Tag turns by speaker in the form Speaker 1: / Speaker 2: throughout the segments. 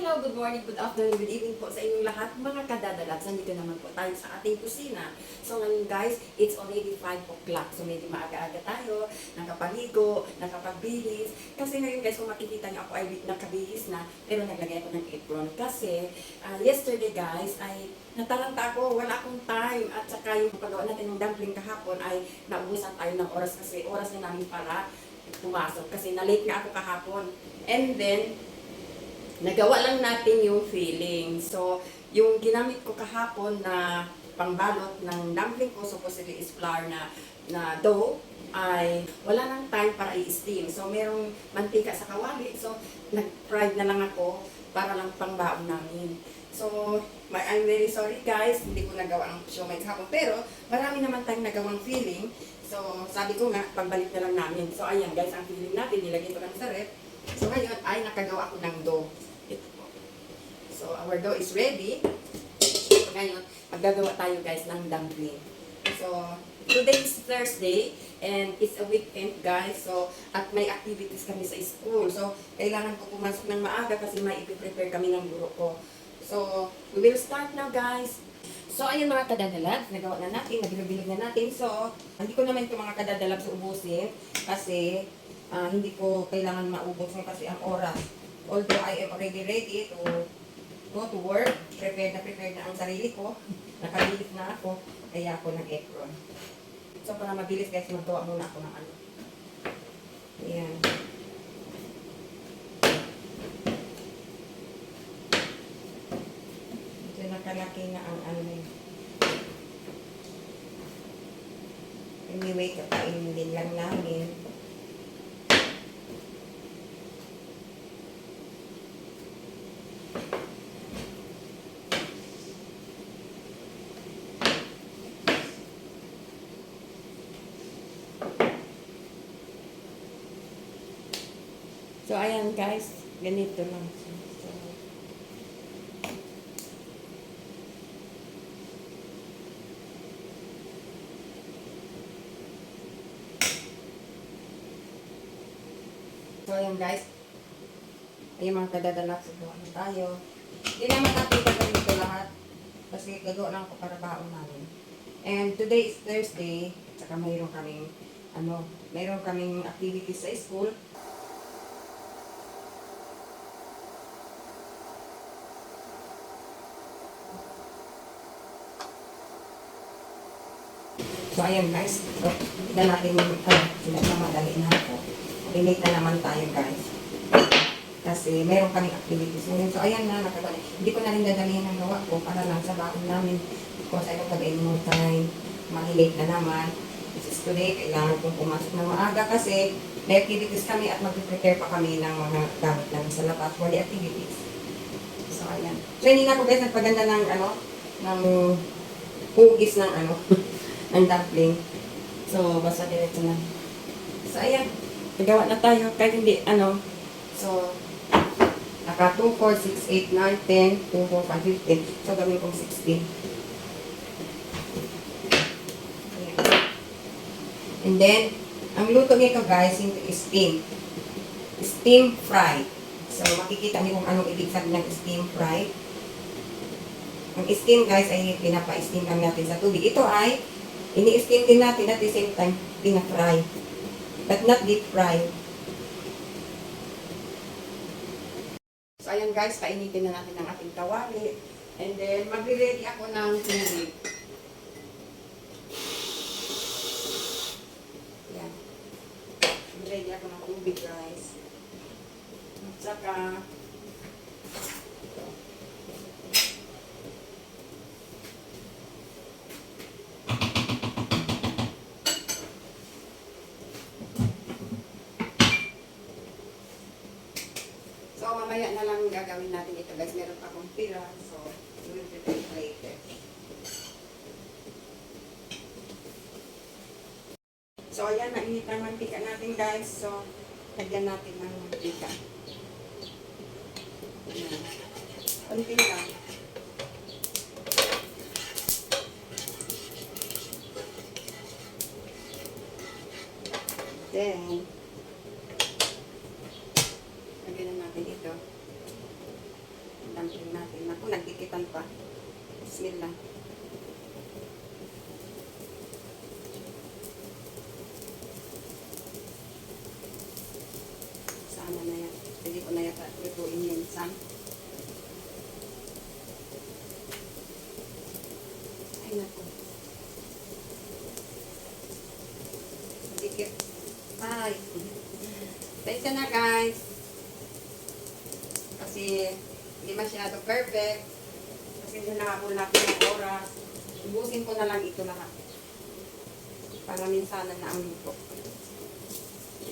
Speaker 1: Hello, good morning, good afternoon, good evening po sa inyong lahat. Mga kadadalats, nandito naman po tayo sa ating kusina. So ngayon guys, it's already 5 o'clock. So medyo maaga-aga tayo, nakapaligo, nakapagbihis. Kasi ngayon guys, kung makikita niyo ako ay nakabihis na, pero naglagay ako ng apron. Kasi yesterday guys, ay natalanta ako, wala akong time. At saka yung paggawa natin ng dumpling kahapon ay naubusan tayo ng oras kasi oras na namin para pumasok. Kasi na-late nga ako kahapon. And then, nagawa lang natin yung filling. So, yung ginamit ko kahapon na pangbalot ng dumpling ko, supposedly is flour na dough, ay wala nang time para i-steam. So, merong mantika sa kawali. So, nag-fried na lang ako para lang pangbaon namin. So, I'm very sorry guys, hindi ko nagawa ang siomai kahapon. Pero, marami naman tayong nagawang filling. So, sabi ko nga, pagbalik na lang namin. So, ayan guys, ang filling natin, nilagay ko lang sa ref. So, ngayon ay nakagawa ako ng dough. Ito po. So, our dough is ready. Ngayon, maggagawa tayo guys ng dumpling. So, today is Thursday and it's a weekend guys. So, at may activities kami sa school. So, kailangan ko pumasok ng maaga kasi may ipiprepare kami ng guro ko. So, we will start now guys. So, ayun mga kadadalab, nagawa na natin, nabilog-bilog na natin. So, hindi ko naman ito mga kadadalab ubusin kasi hindi ko kailangan maubos kasi ang oras. Although I am already ready to go to work, prepared na ang sarili ko, nakabilis na ako, kaya ako ng apron. So para mabilis guys, maggawa muna ako ng ano. Ayan. Ito nakalaki na ang ano yun. Anyway, kakainin din lang namin. So, ayan guys, ganito lang. So, ayan guys. Ayan mga kadadalak, gawa na tayo. Hindi naman natin gagawin ito lahat. Kasi gagawa lang ako para baon namin. And today is Thursday. Saka mayroon kaming activities sa school. So, ayan guys. So, tignan natin yung sila na madali na ako. Relate na naman tayo guys. Kasi meron kaming activities ngayon. So, ayan na, nakagaling. Hindi ko na rin dadalihin ang gawa ko para lang sa baon namin. Because I don't have any more time. Malilate na naman. This is today, kailangan kong pumasok ng maaga kasi may activities kami at mag-prepare pa kami ng mga gamit namin sa labas for the activities. So, ayan. So, hindi na ako guys nagpaganda ng ng hugis ng ng dumpling. So, basta diretso na. So, ayan. Nagawa na tayo. Kahit hindi, So, naka 2, 4, 6, 8, 9, 10, 2, 4, 5, 15. So, gawin kong 16. Ayan. And then, ang luto nito guys, is steam. Steam fry. So, makikita niyo kung anong ibig sabihin ng steam fry. Ang steam guys ay pinapa-steam lang natin sa tubig. Ito ay ini-steam din natin at the same time, pina-fry. But not deep fry. So, ayan guys, painitin na natin ang ating kawali. And then, magre-ready ako ng tubig. Ayan. Magre-ready ako ng tubig guys. At saka, mamaya na lang gagawin natin ito guys. Meron pa akong pira. So, we will prepare it later. So, ayan. Mainit ang mantika natin guys. So, lagyan natin ng mantika. Ayan. Kunti lang. Then, lagyan natin ito. dumpling natin. Naku, nagdikitan pa. Bismillah. Sana na yan. Pwede ko na yata lutuin minsan. Ay, naku. Dikit. Ay. Thank na guys. Kasi hindi masyado perfect. Kasi hindi nakakulapin ng oras. Ubusin ko na lang ito lahat. Para minsanan na ang luto.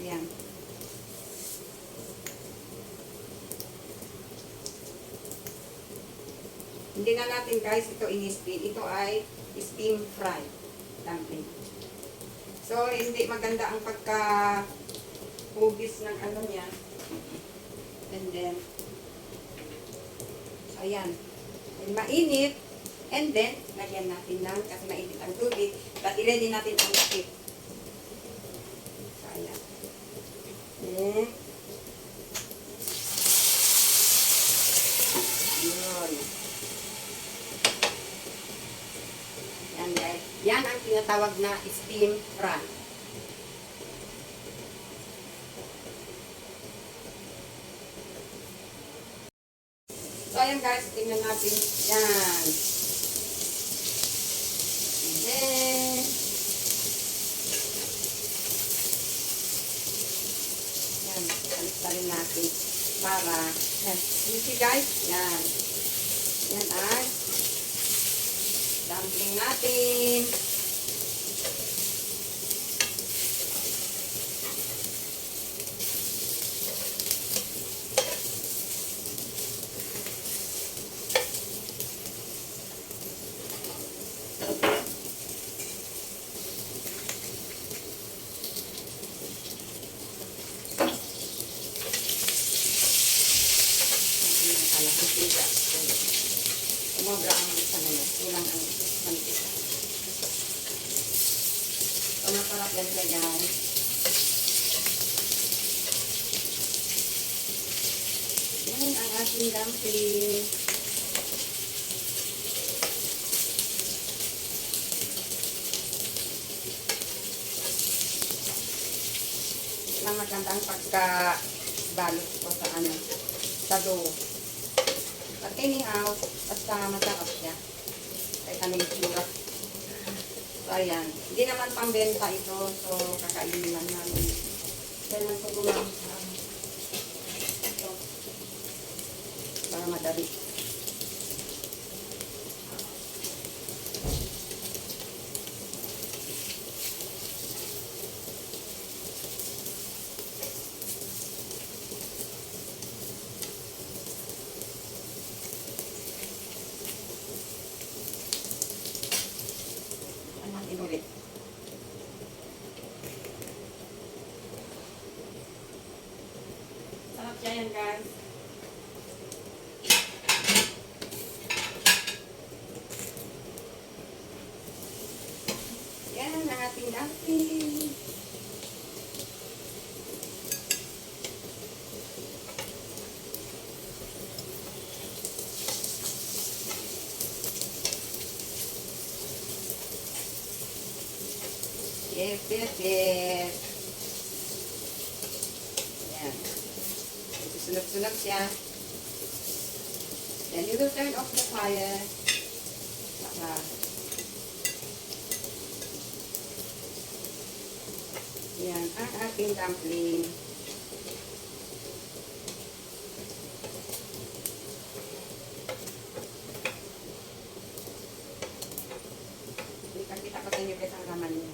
Speaker 1: Ayan. Hindi na natin guys ito in-steam. Ito ay steam fry dumpling. So, hindi maganda ang pagka-hugis ng ano niya. And then, so ayan. And mainit. And then, lagyan natin ng, kasi mainit ang tubig, but i-ready natin ang stick. So, ayan. And, yun. Yan guys. Yan ang tinatawag na steam fry. So, ayan guys, tingnan natin. Yan. And then, yan, alista rin natin para, yan, you see guys, yan. Yan ay dumpling natin. Sumobra ang ano niya, kulang ang mantika. So, masarap yan siya guys. Yan ang ating dumpling. Lang maganda ang pagka-balot ko sa ano, sa dough. But anyhow, basta masarap siya. Kahit anong itsura. So, ayan. Hindi naman pambenta ito. So, kakainin lang namin. Kailan ko gumamit sa ano. Ito. Para madali. Ulit. Sarap siya yan guys. Yan ang ating dumpling. Yes, yes, yes. Ayan. Susunod-sunod siya. Then you will turn off the fire. Saka. Ayan, ang ating dumpling. Kita ko sa inyo guys ang laman niya.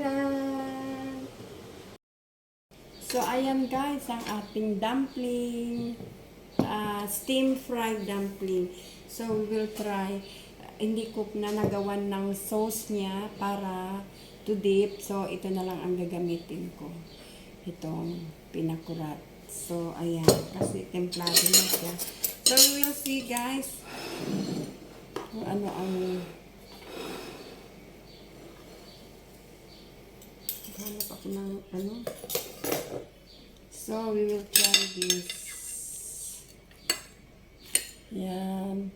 Speaker 1: Tadaan! So, ayan guys, ang ating dumpling. Steam fried dumpling. So, we will try. Hindi ko na nagawan ng sauce niya para to dip. So, ito na lang ang gagamitin ko. Itong pinakurat. So, ayan. Kasi templado na siya. So, we will see guys kung ano ang Hanap ako ng ano. So, we will try this. Yan.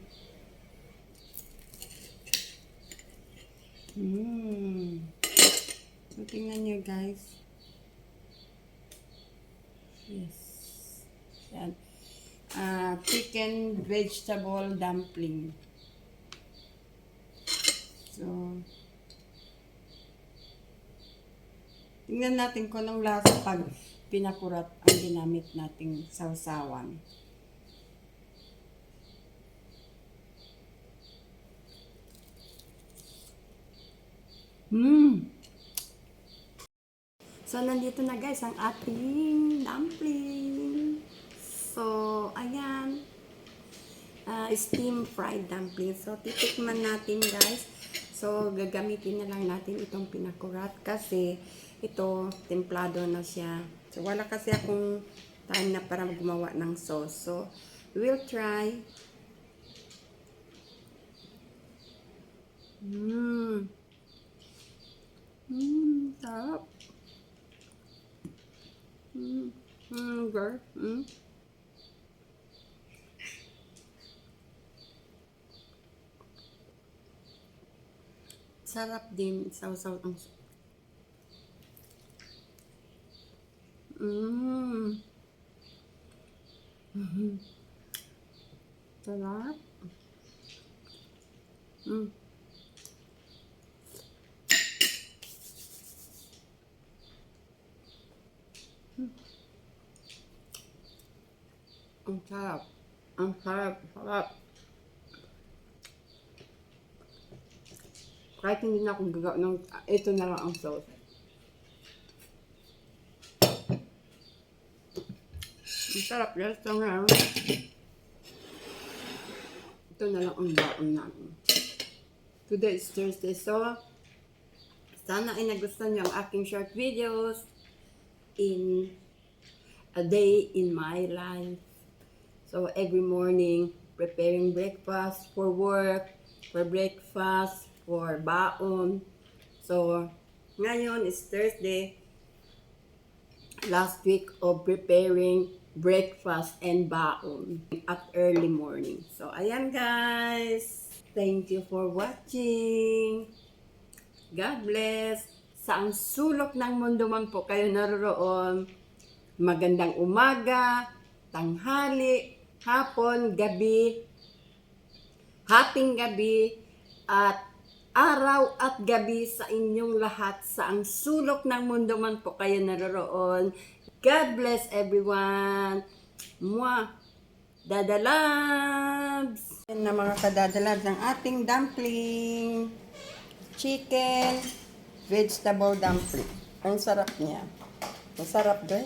Speaker 1: So, tingnan nyo guys. Yes. Yan. Chicken vegetable dumpling. So, tingnan natin kung anong lasa pag pinakurat ang ginamit nating sausawan. So, nandito na guys ang ating dumpling. So, ayan. Steam fried dumpling. So, titikman natin guys. So, gagamitin na lang natin itong pinakurat kasi ito, templado na siya. So, wala kasi akong time na para gumawa ng sauce. So, we'll try. Sarap. Girl. Sarap din. Sausaw ang sarap. Ang sarap. Ang sarap. Sarap. Kahit hindi na ako gagawa ng ito na lang ang sauce. Ang sarap guys. Ito na lang. Ito na lang ang baon namin. Today is Thursday. So, sana ay nagustuhan niyo ang aking short videos in a day in my life. So, every morning, preparing breakfast for work, for breakfast, for baon. So, ngayon is Thursday. Last week of preparing breakfast and baon at early morning. So, ayan guys. Thank you for watching. God bless. Saang sulok ng mundo man po kayo naroroon. Magandang umaga, tanghali, hapon, gabi, hating gabi, at araw at gabi sa inyong lahat. Saang sulok ng mundo man po kayo naroroon. God bless everyone. Mwah! Dadalabs! Yan na mga kadadalabs ng ating dumpling. Chicken, vegetable dumpling. Ang sarap niya. Ang sarap doon.